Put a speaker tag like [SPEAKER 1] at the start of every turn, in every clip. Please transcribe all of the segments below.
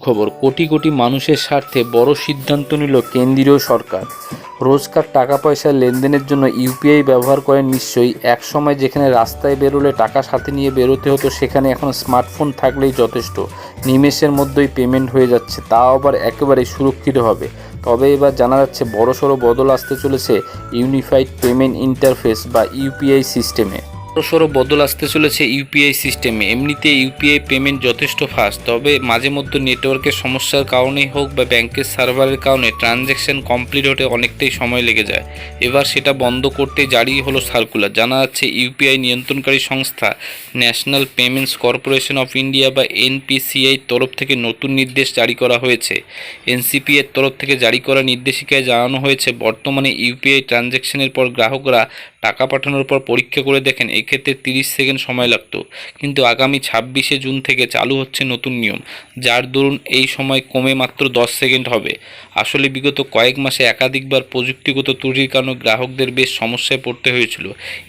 [SPEAKER 1] সুখবর, কোটি কোটি মানুষের স্বার্থে বড় সিদ্ধান্ত নিল কেন্দ্রীয় সরকার। রোজকার টাকা পয়সা লেনদেনের জন্য ইউপিআই ব্যবহার করেন নিশ্চয়ই। এক সময় যেখানে রাস্তায় বেরোলে টাকা সাথে নিয়ে বেরোতে হতো, সেখানে এখন স্মার্টফোন থাকলেই যথেষ্ট। নিমেষের মধ্যেই পেমেন্ট হয়ে যাচ্ছে, তাও আবার একেবারেই সুরক্ষিতভাবে। তবে এবার জানা যাচ্ছে বড়সড় বদল আসতে চলেছে ইউনিফাইড পেমেন্ট ইন্টারফেস বা ইউপিআই সিস্টেমে। বড়সড় বদল আসতে চলেছে ইউপিআই সিস্টেমে। এমনিতে ইউপিআই পেমেন্ট যথেষ্ট ফাস্ট, তবে মাঝে মধ্যে নেটওয়ার্কের সমস্যার কারণেই হোক বা ব্যাংকের সার্ভারের কারণে ট্রানজ্যাকশন কমপ্লিট হতে অনেকটাই সময় লেগে যায়। এবার সেটা বন্ধ করতে জারি হলো সার্কুলার। জানা যাচ্ছে ইউপিআই নিয়ন্ত্রণকারী সংস্থা national payments corporation of India বা এনপিসিআই তরফ থেকে নতুন নির্দেশ জারি করা হয়েছে। এনসিপি এর তরফ থেকে জারি করা নির্দেশিকায় জানানো হয়েছে, বর্তমানে ইউপিআই ট্রানজ্যাকশনের পর গ্রাহকরা টাকা পাঠানোর পর পরীক্ষা করে দেখেন, এক্ষেত্রে 30 সেকেন্ড সময় লাগতো। কিন্তু আগামী 26শে জুন থেকে চালু হচ্ছে নতুন নিয়ম, যার দরুন এই সময় কমে মাত্র 10 সেকেন্ড হবে। আসলে বিগত কয়েক মাসে একাধিকবার প্রযুক্তিগত ত্রুটির কারণে গ্রাহকদের বেশ সমস্যায় পড়তে হয়েছিল।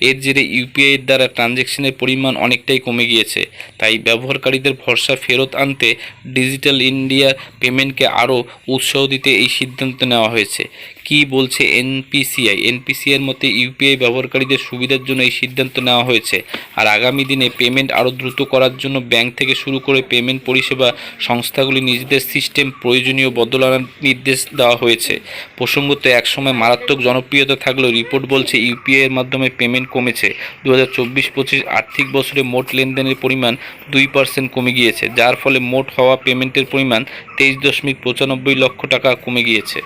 [SPEAKER 1] এর জেরে ইউপিআইয়ের দ্বারা ট্রানজ্যাকশনের পরিমাণ অনেকটাই কমে গিয়েছে। তাই ব্যবহারকারীদের ভরসা ফেরত আনতে ডিজিটাল ইন্ডিয়া পেমেন্টকে আরও উৎসাহ দিতে এই সিদ্ধান্ত নেওয়া হয়েছে। কি বলছে এনপিসিআইয়ের মতে ইউপিআই ব্যবহারকারীদের সুবিধার জন্য এই সিদ্ধান্ত নেওয়া হয়েছে। আর আগামী দিনে পেমেন্ট আরও দ্রুত করার জন্য ব্যাংক থেকে শুরু করে পেমেন্ট পরিষেবা সংস্থাগুলি নিজেদের সিস্টেম প্রয়োজনীয় বদল আনার নির্দেশ দেওয়া হয়েছে। প্রসঙ্গত, একসময় মারাত্মক জনপ্রিয়তা থাকলেও রিপোর্ট বলছে ইউপিআইয়ের মাধ্যমে পেমেন্ট কমেছে। 2024-25 আর্থিক বছরে মোট লেনদেনের পরিমাণ 2% কমে গিয়েছে, যার ফলে মোট হওয়া পেমেন্টের পরিমাণ 23.95 লক্ষ টাকা কমে গিয়েছে।